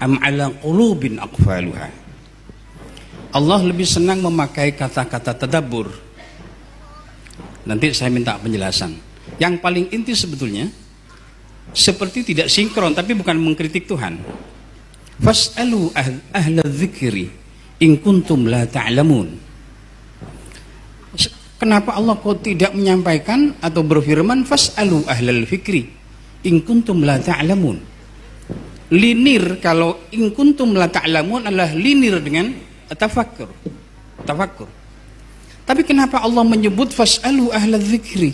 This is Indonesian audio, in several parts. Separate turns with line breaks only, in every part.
am 'ala qulubin aqfaluha. Allah lebih senang memakai kata-kata tadabbur. Nanti saya minta penjelasan. Yang paling inti sebetulnya seperti tidak sinkron, tapi bukan mengkritik Tuhan. Fas'alu ahla dzikri in kuntum la ta'lamun. Kenapa Allah kok tidak menyampaikan atau berfirman fas'alu ahlal fikri in kuntum la ta'lamun? Linir, kalau in kuntum la ta'lamun adalah linir dengan tafakkur. Tapi kenapa Allah menyebut fas'alu ahlal dzikri?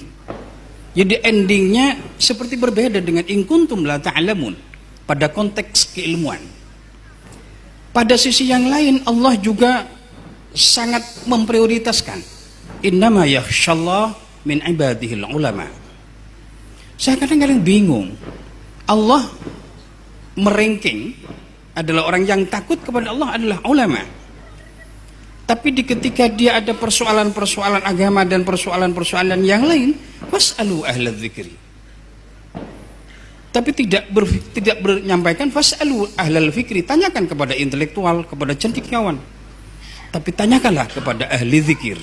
Jadi endingnya seperti berbeda dengan in kuntum la ta'lamun pada konteks keilmuan. Pada sisi yang lain Allah juga sangat memprioritaskan innama yakhshallah min ibadihil ulama. Saya kadang-kadang bingung. Allah meranking adalah orang yang takut kepada Allah adalah ulama. Tapi ketika dia ada persoalan-persoalan agama dan persoalan-persoalan yang lain, fas'alu ahla dzikri. Tapi tidak menyampaikan fas'alu ahlal fikri, tanyakan kepada intelektual, kepada cendekiawan. Tapi tanyakanlah kepada ahli zikir.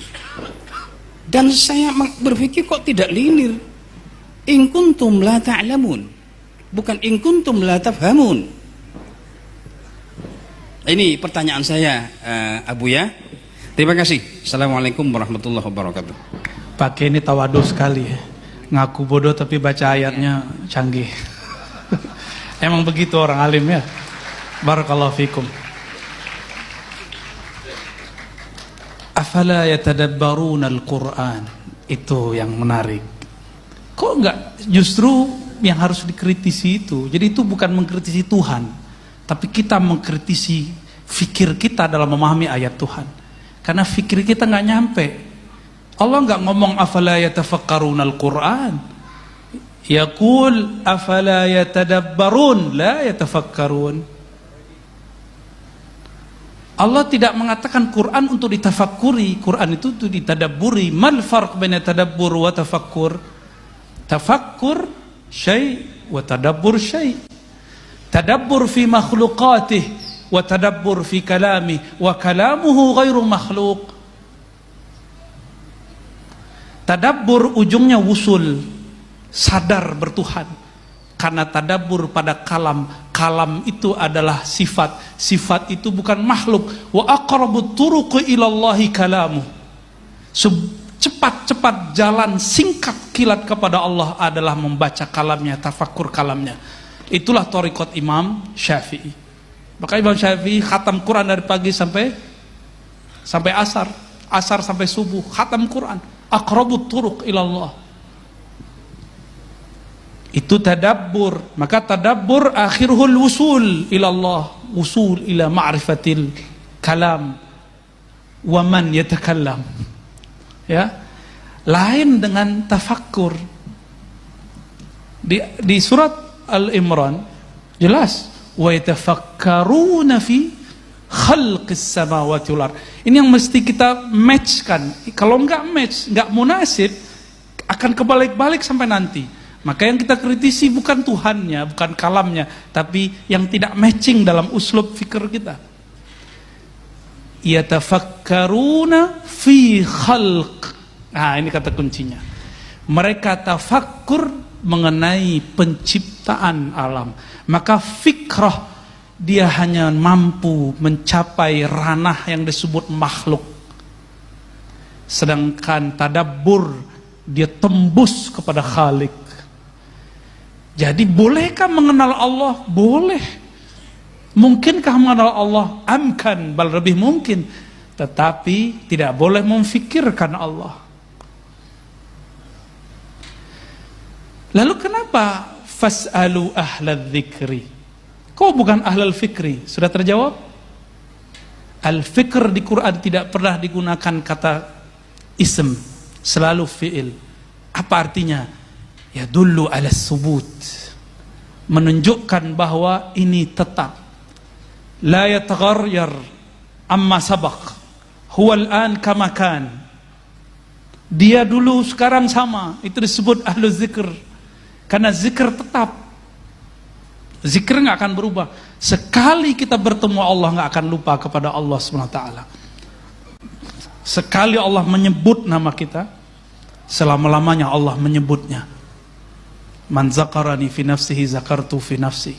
Dan saya berpikir kok tidak linir. In kuntum la ta'lamun, bukan in kuntum la tafhamun. Ini pertanyaan saya, Abu ya. Terima kasih. Assalamualaikum warahmatullahi wabarakatuh.
Pakai ini tawadhu sekali ya. Ngaku bodoh tapi baca ayatnya canggih. Emang begitu orang alim ya. Barakallahu fikum. Afala yatadabbaruna al-Qur'an. Itu yang menarik. Kok enggak justru yang harus dikritisi itu. Jadi itu bukan mengkritisi Tuhan, tapi kita mengkritisi fikir kita dalam memahami ayat Tuhan. Karena fikir kita nggak nyampe. Allah nggak ngomong afala yatafakkaruna al-Qur'an. Yaqul afala yatadabbarun la yatafakkarun. Allah tidak mengatakan Quran untuk ditafakuri. Quran itu untuk ditadabburi. Mal farq baina tadabbur wa tafakkur? Tafakkur syai' wa tadabbur syai'. Tadabbur fi makhluqatih wa tadabbur fi kalami wa kalamuhu ghairu makhluk. Tadabbur ujungnya wusul, sadar bertuhan. Karena tadabbur pada kalam, kalam itu adalah sifat, sifat itu bukan makhluk. Wa aqrabut turuqi ilallahi kalamu. Cepat-cepat jalan singkat kilat kepada Allah adalah membaca kalamnya, tafakkur kalamnya. Itulah thariqat Imam Syafi'i. Maka Imam Syafi'i khatam Quran dari pagi sampai asar, asar sampai subuh, khatam Quran. Aqrabut turuq ilallah. Itu tadabbur. Maka tadabbur akhiruhul wusul ilallah, wusul ila ma'rifatil kalam wa man yatakallam. Ya. Lain dengan tafakkur. Di surat Al-Imran jelas wa yatafakkaruna fi khalqis samawati wal ardh. Ini yang mesti kita matchkan. Kalau enggak match, enggak munasib, akan kebalik-balik sampai nanti. Maka yang kita kritisi bukan Tuhannya, bukan kalamnya, tapi yang tidak matching dalam uslub fikir kita. Yatafakkaruna fi khalq. Nah, ini kata kuncinya. Mereka tafakkur mengenai penciptaan alam. Maka fikrah dia hanya mampu mencapai ranah yang disebut makhluk. Sedangkan tadabbur dia tembus kepada Khalik. Jadi bolehkah mengenal Allah? Boleh. Mungkinkah mengenal Allah? Amkan, bal lebih mungkin. Tetapi tidak boleh memfikirkan Allah. Lalu kenapa fas'alu ahlal dzikri? Kok bukan ahlal fikri? Sudah terjawab? Al-fikr di Quran tidak pernah digunakan kata ism, selalu fi'il. Apa artinya? Ya dullu ala subut, menunjukkan bahwa ini tetap. La yataghayyar amma sabaq, huwa al-an kama kan. Dia dulu sekarang sama. Itu disebut ahlu zikr. Karena zikr tetap. Zikir nggak akan berubah. Sekali kita bertemu Allah nggak akan lupa kepada Allah SWT. Sekali Allah menyebut nama kita, selama-lamanya Allah menyebutnya. Man zakarani fi nafsihi zakartu fi nafsi.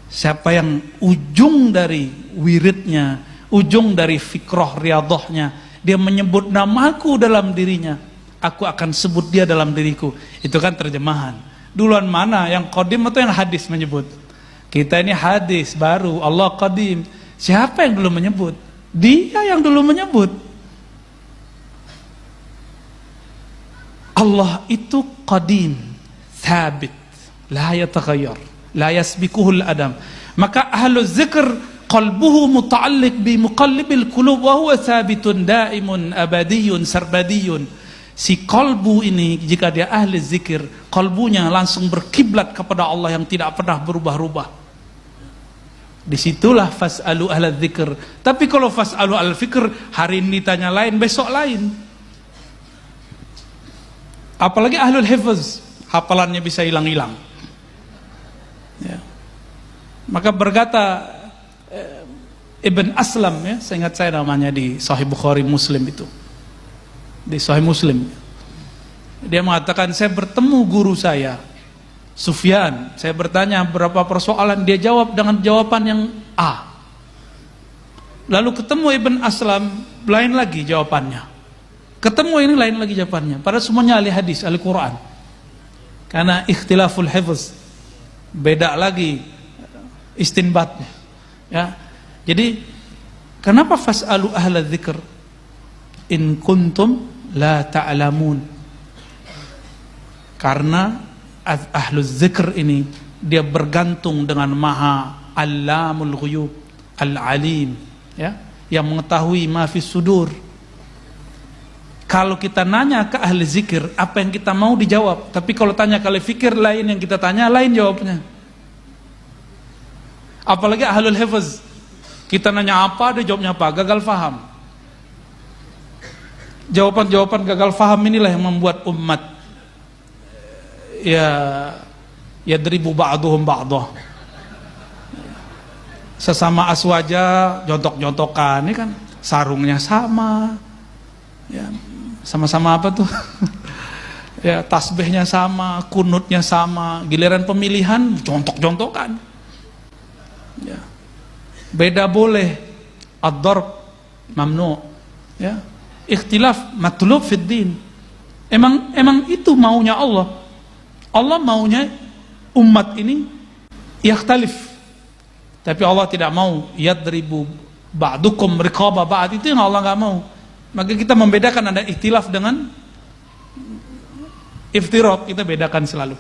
Siapa yang ujung dari wiridnya, ujung dari fikroh riyadhahnya, dia menyebut namaku dalam dirinya, aku akan sebut dia dalam diriku. Itu kan terjemahan. Duluan mana, yang qadim atau yang hadis menyebut? Kita ini hadis baru, Allah qadim. Siapa yang dulu menyebut? Dia yang dulu menyebut. Allah itu qadim, thabit, la yataghayyar, la yasbikuhul adam. Maka ahlu zikr qalbuhu muta'alliq bi muqallibil qulub wa huwa thabitun daimun abadiyun sarbadiyun. Si qalbu ini, jika dia ahli zikir, qalbunya langsung berkiblat kepada Allah yang tidak pernah berubah-ubah. Disitulah fas'alu ahla dzikr. Tapi kalau fas'alu ahla fikr, hari ini ditanya lain, besok lain. Apalagi ahlul hifz, hafalannya bisa hilang-hilang. Ya. Maka berkata Ibn Aslam, ya, seingat saya namanya di Sahih Bukhari Muslim itu, di Sahih Muslim, dia mengatakan, saya bertemu guru saya Sufyan, saya bertanya berapa persoalan, dia jawab dengan jawaban yang A. Lalu ketemu Ibn Aslam, lain lagi jawabannya. Ketemu ini lain lagi jawabannya. Padahal semuanya ahli hadis, ahli Quran. Karena ikhtilaful hifz, beda lagi istinbatnya. Ya. Jadi kenapa fas'alu ahla dzikr in kuntum la ta'lamun? Karena ahlu dzikr ini dia bergantung dengan Maha Allamul Ghuyub, Al-Alim, ya, yang mengetahui ma fis sudur. Kalau kita nanya ke ahli zikir, apa yang kita mau dijawab. Tapi kalau tanya ke ahli fikir, lain yang kita tanya, lain jawabnya. Apalagi ahlul hifz, kita nanya apa, dia jawabnya apa, gagal faham. Jawaban-jawaban gagal faham inilah yang membuat umat yadribu ba'duhum ba'dah. Sesama aswaja jontok-jontokan, ini kan sarungnya sama, ya, sama-sama apa tuh? Ya, tasbihnya sama, kunutnya sama, giliran pemilihan jontok-jontokan. Ya. Beda boleh, ad-darb mamnu, ya. Ikhtilaf matlub fid din. Emang itu maunya Allah. Allah maunya umat ini yakhtalif. Tapi Allah tidak mau yadribu ba'dukum riqaba ba'd, itu yang Allah enggak mau. Maka kita membedakan ada ikhtilaf dengan iftiraq, kita bedakan selalu.